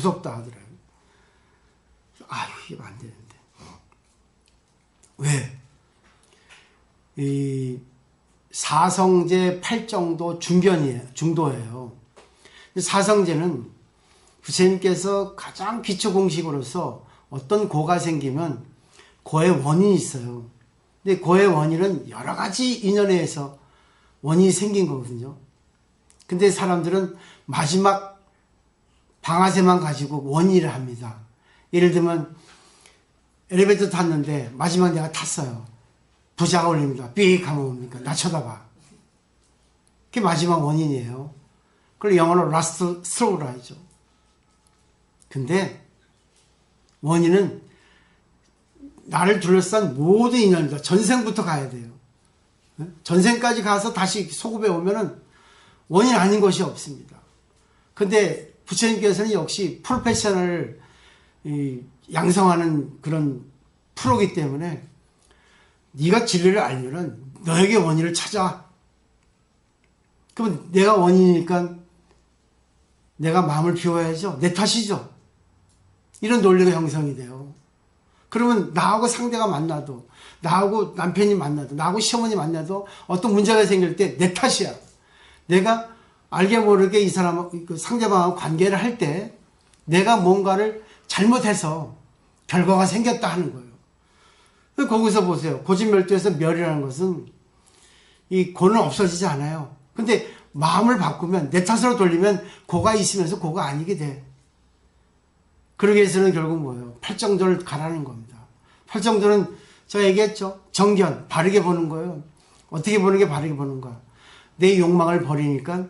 무섭다 하더라고요. 아유, 이거 안 되는데. 왜? 이 사성제 8정도 중도예요. 사성제는 부처님께서 가장 기초 공식으로서 어떤 고가 생기면 고의 원인이 있어요. 근데 고의 원인은 여러 가지 인연에 의해서 원인이 생긴 거거든요. 근데 사람들은 마지막 방아쇠만 가지고 원인을 합니다. 예를 들면 엘리베이터 탔는데 마지막 내가 탔어요. 부자가 올립니다. 삑 하면 뭡니까? 나 쳐다봐. 그게 마지막 원인이에요. 그걸 영어로 라스트 스로우라 하죠. 근데 원인은 나를 둘러싼 모든 인연이다. 전생부터 가야 돼요. 전생까지 가서 다시 소급해 오면은 원인 아닌 것이 없습니다. 근데 부처님께서는 역시 프로페셔널을 양성하는 그런 프로기 때문에 네가 진리를 알면은 너에게 원인을 찾아. 그러면 내가 원인이니까 내가 마음을 비워야죠. 내 탓이죠. 이런 논리가 형성이 돼요. 그러면 나하고 상대가 만나도, 나하고 남편이 만나도, 나하고 시어머니 만나도 어떤 문제가 생길 때 내 탓이야. 내가 알게 모르게 이 사람, 그 상대방하고 관계를 할 때 내가 뭔가를 잘못해서 결과가 생겼다 하는 거예요. 거기서 보세요. 고진멸도에서 멸이라는 것은 이 고는 없어지지 않아요. 근데 마음을 바꾸면, 내 탓으로 돌리면 고가 있으면서 고가 아니게 돼. 그러기 위해서는 결국 뭐예요? 팔정도를 가라는 겁니다. 팔정도는 제가 얘기했죠. 정견, 바르게 보는 거예요. 어떻게 보는 게 바르게 보는가? 내 욕망을 버리니까,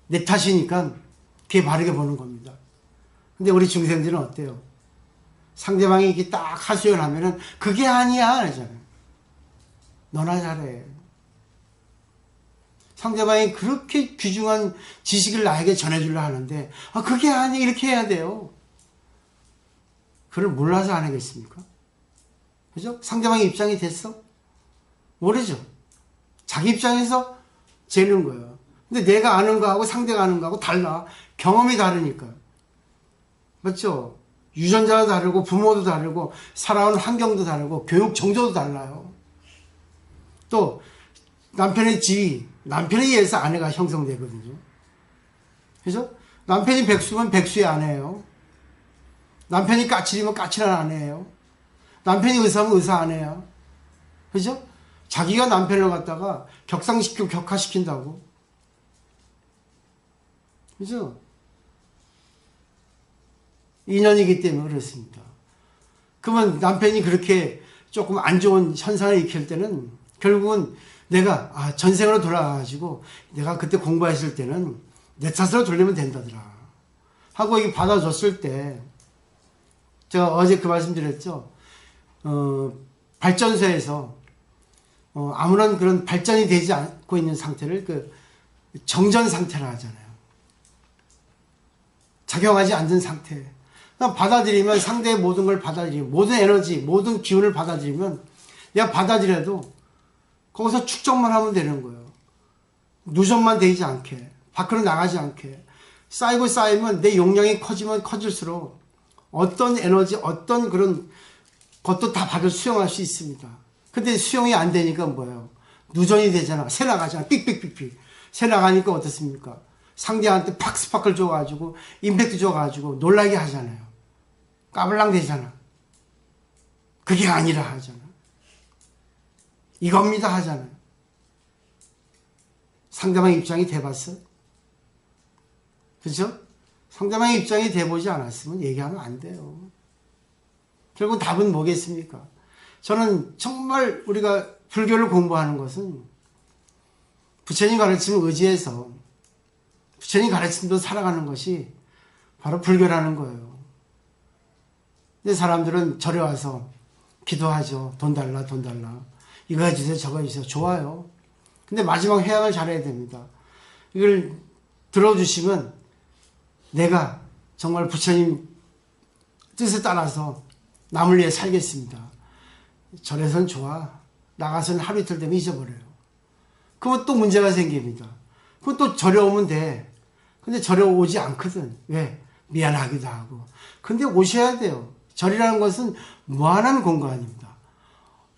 내 탓이니까 그게 바르게 보는 겁니다. 근데 우리 중생들은 어때요? 상대방이 이렇게 딱 하소연 하면은 그게 아니야 그러잖아요. 너나 잘해. 상대방이 그렇게 귀중한 지식을 나에게 전해주려 하는데 그게 아니 이렇게 해야 돼요. 그걸 몰라서 안 하겠습니까? 그죠? 상대방의 입장이 됐어? 모르죠. 자기 입장에서 재는 거예요. 근데 내가 아는 거하고 상대가 아는 거하고 달라. 경험이 다르니까. 맞죠? 유전자도 다르고 부모도 다르고 살아온 환경도 다르고 교육 정도도 달라요. 또 남편의 지위, 남편에 의해서 아내가 형성되거든요. 그죠? 남편이 백수면 백수의 아내예요. 남편이 까칠이면 까칠한 아내예요. 남편이 의사면 의사 아내예요. 그죠? 자기가 남편을 갖다가 격상시키고 격화시킨다고. 그죠? 인연이기 때문에 그렇습니다. 그러면 남편이 그렇게 조금 안 좋은 현상을 일으킬 때는 결국은 내가 전생으로 돌아가가지고 내가 그때 공부했을 때는 내 탓으로 돌리면 된다더라 하고 이게 받아줬을 때 제가 어제 그 말씀 드렸죠. 발전소에서 아무런 그런 발전이 되지 않고 있는 상태를 그 정전 상태라 하잖아요. 작용하지 않는 상태. 받아들이면 상대의 모든 걸 받아들이면 모든 에너지, 모든 기운을 받아들이면 내가 받아들여도 거기서 축적만 하면 되는 거예요. 누적만 되지 않게, 밖으로 나가지 않게. 쌓이고 쌓이면 내 용량이 커지면 커질수록 어떤 에너지, 어떤 그런 것도 다 받을 수용할 수 있습니다. 근데 수용이 안 되니까 뭐예요? 누전이 되잖아. 새 나가잖아. 삑삑삑삑. 새 나가니까 어떻습니까? 상대한테 팍 스파클 줘가지고 임팩트 줘가지고 놀라게 하잖아요. 까불랑 되잖아. 그게 아니라 하잖아. 이겁니다 하잖아요. 상대방의 입장이 돼봤어? 그죠? 상대방의 입장이 돼보지 않았으면 얘기하면 안 돼요. 결국 답은 뭐겠습니까? 저는 정말 우리가 불교를 공부하는 것은 부처님 가르침을 의지해서 부처님 가르침도 살아가는 것이 바로 불교라는 거예요. 근데 사람들은 절에 와서 기도하죠. 돈 달라, 돈 달라. 이거 해주세요, 저거 해주세요. 좋아요. 근데 마지막 회양을 잘해야 됩니다. 이걸 들어주시면 내가 정말 부처님 뜻에 따라서 남을 위해 살겠습니다. 절에선 좋아. 나가서는 하루 이틀 되면 잊어버려요. 그러면 또 문제가 생깁니다. 그럼 또 절에 오면 돼. 근데 절에 오지 않거든. 왜? 미안하기도 하고. 근데 오셔야 돼요. 절이라는 것은 무한한 공간입니다.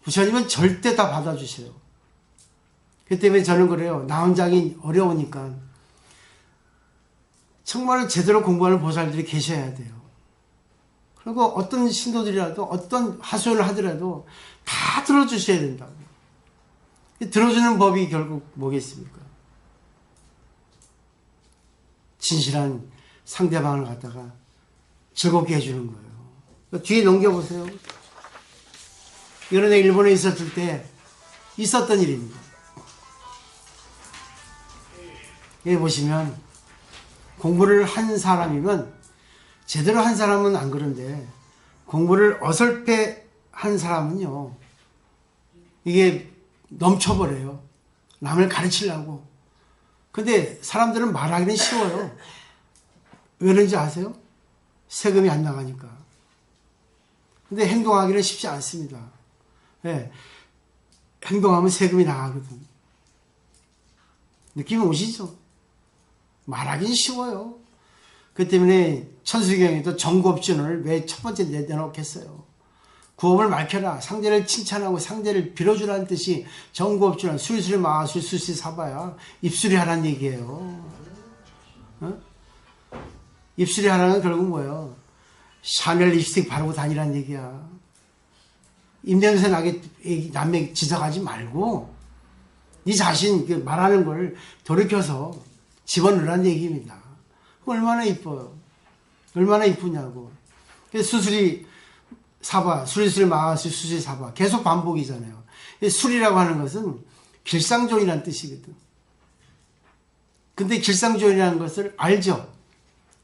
부처님은 절대 다 받아주세요. 그 때문에 저는 그래요. 나 혼자 하기 어려우니까 정말 제대로 공부하는 보살들이 계셔야 돼요. 그리고 어떤 신도들이라도 어떤 하소연을 하더라도 다 들어주셔야 된다고. 들어주는 법이 결국 뭐겠습니까? 진실한 상대방을 갖다가 즐겁게 해주는 거예요. 뒤에 넘겨보세요. 이번에 일본에 있었을 때 있었던 일입니다. 여기 보시면 공부를 한 사람이면, 제대로 한 사람은 안 그런데 공부를 어설페 한 사람은요, 이게 넘쳐버려요. 남을 가르치려고. 근데 사람들은 말하기는 쉬워요. 왜 그런지 아세요? 세금이 안 나가니까. 근데 행동하기는 쉽지 않습니다. 네. 행동하면 세금이 나가거든. 느낌이 오시죠? 말하기는 쉬워요. 그 때문에 천수경에도 정구업준을 왜 첫 번째 내놓겠어요? 구업을 밝혀라. 상대를 칭찬하고 상대를 빌어주라는 뜻이 정구업준은 술술 마술 수시 사봐야 입술이 하라는 얘기예요. 어? 입술이 하라는 결국 뭐예요? 샤넬 립스틱 바르고 다니라는 얘기야. 입냄새 나게 남에게 지적하지 말고 네 자신 말하는 걸 돌이켜서 집어넣으라는 얘기입니다. 얼마나 이뻐요. 얼마나 이쁘냐고. 수술이 사바, 수리수리 마술 수술이 사바. 계속 반복이잖아요. 술이라고 하는 것은 길상존이라는 뜻이거든. 근데 길상존이라는 것을 알죠?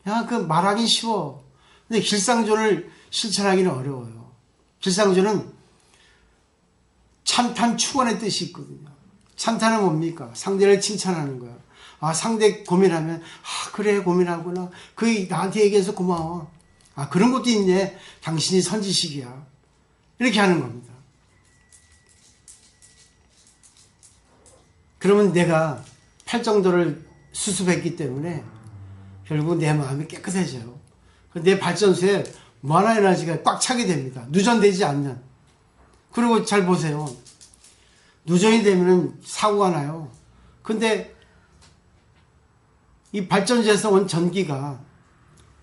야, 그 말하기 쉬워. 근데 길상존을 실천하기는 어려워요. 길상존은 찬탄 축원의 뜻이 있거든요. 찬탄은 뭡니까? 상대를 칭찬하는 거야. 아, 상대 고민하면, 아, 그래, 고민하구나. 그 나한테 얘기해서 고마워. 아, 그런 것도 있네. 당신이 선지식이야. 이렇게 하는 겁니다. 그러면 내가 팔정도를 수습했기 때문에 결국 내 마음이 깨끗해져요. 내 발전소에 무한한 에너지가 꽉 차게 됩니다. 누전되지 않는. 그리고 잘 보세요. 누전이 되면 사고가 나요. 근데 이 발전소에서 온 전기가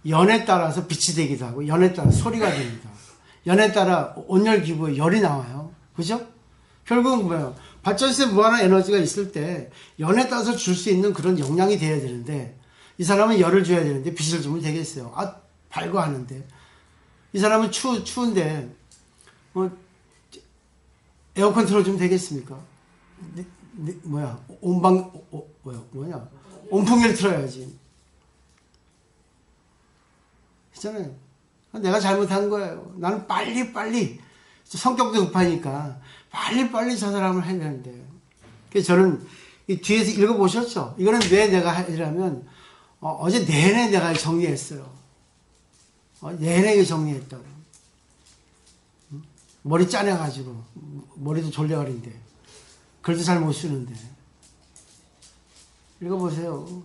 연에 따라서 빛이 되기도 하고, 연에 따라 소리가 됩니다. 연에 따라 온열 기부에 열이 나와요. 그죠? 결국은 뭐예요? 발전소에 무한한 에너지가 있을 때 연에 따라서 줄 수 있는 그런 역량이 돼야 되는데, 이 사람은 열을 줘야 되는데 빛을 주면 되겠어요. 아, 밝고 하는데. 이 사람은 추운데 에어컨 틀어주면 되겠습니까? 온풍기를 틀어야지. 있잖아요. 내가 잘못한 거예요. 나는 빨리 성격도 급하니까 빨리 저 사람을 해야 되는데. 그래서 저는 이 뒤에서 읽어보셨죠? 이거는 왜 내가 하려면 어제 내내 내가 정리했어요. 내내 정리했다고. 머리 짜내가지고 머리도 졸려가린데 글도 잘 못 쓰는데. 읽어보세요.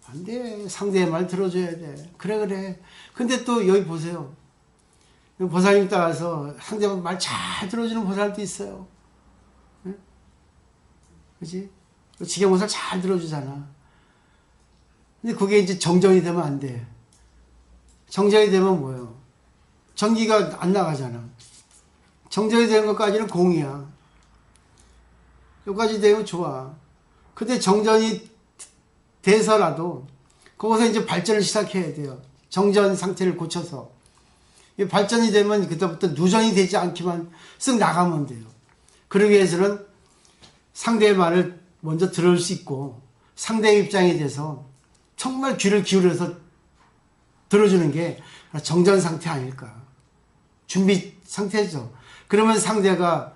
안 돼. 상대의 말 들어줘야 돼. 그래. 근데 또 여기 보세요. 보살님 따라서 상대방 말 잘 들어주는 보살도 있어요. 응? 그치? 지경보살 잘 들어주잖아. 근데 그게 이제 정전이 되면 안 돼. 정전이 되면 뭐예요? 전기가 안 나가잖아. 정전이 되는 것까지는 공이야. 여기까지 되면 좋아. 근데 정전이 돼서라도 거기서 이제 발전을 시작해야 돼요. 정전 상태를 고쳐서. 발전이 되면 그때부터 누전이 되지 않기만 쓱 나가면 돼요. 그러기 위해서는 상대의 말을 먼저 들을 수 있고 상대의 입장에 대해서 정말 귀를 기울여서 들어주는 게 정전 상태 아닐까. 준비 상태죠. 그러면 상대가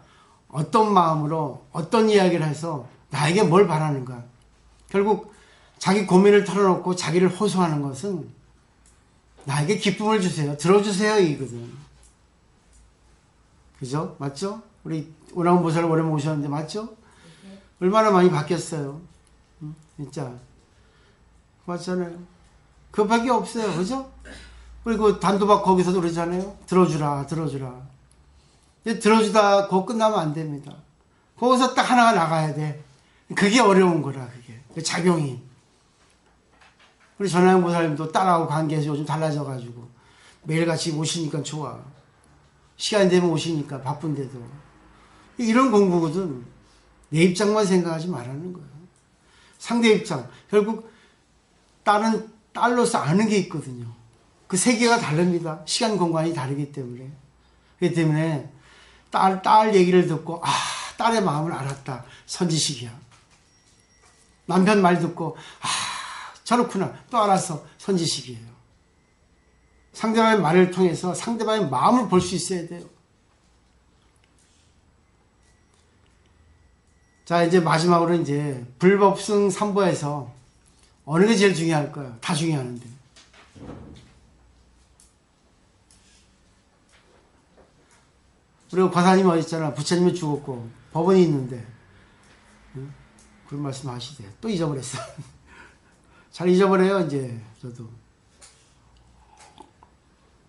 어떤 마음으로 어떤 이야기를 해서 나에게 뭘 바라는가. 결국 자기 고민을 털어놓고 자기를 호소하는 것은 나에게 기쁨을 주세요. 들어주세요. 이거든. 그죠? 맞죠? 우리 오나훈 보살을 오래 모셨는데 맞죠? 얼마나 많이 바뀌었어요. 진짜. 맞잖아요. 그것밖에 없어요. 그죠? 그리고 단도박 거기서도 그러잖아요. 들어주라, 들어주라. 들어주다 그거 끝나면 안 됩니다. 거기서 딱 하나가 나가야 돼. 그게 어려운 거라, 그게. 그 작용이. 우리 전하영 보살님도 딸하고 관계에서 요즘 달라져가지고 매일같이 오시니까 좋아. 시간 되면 오시니까 바쁜데도. 이런 공부거든. 내 입장만 생각하지 말라는 거예요. 상대 입장. 결국 딸은 딸로서 아는 게 있거든요. 그 세계가 다릅니다. 시간 공간이 다르기 때문에. 그렇기 때문에 딸 얘기를 듣고 딸의 마음을 알았다. 선지식이야. 남편 말 듣고 저렇구나. 또 알았어. 선지식이에요. 상대방의 말을 통해서 상대방의 마음을 볼 수 있어야 돼요. 자, 이제 마지막으로 이제 불법승 3보에서 어느 게 제일 중요할까요? 다 중요한데. 우리 과사님 어디 있잖아. 부처님이 죽었고 법원이 있는데 그런 말씀 하시대. 또 잊어버렸어. 잘 잊어버려요, 이제 저도.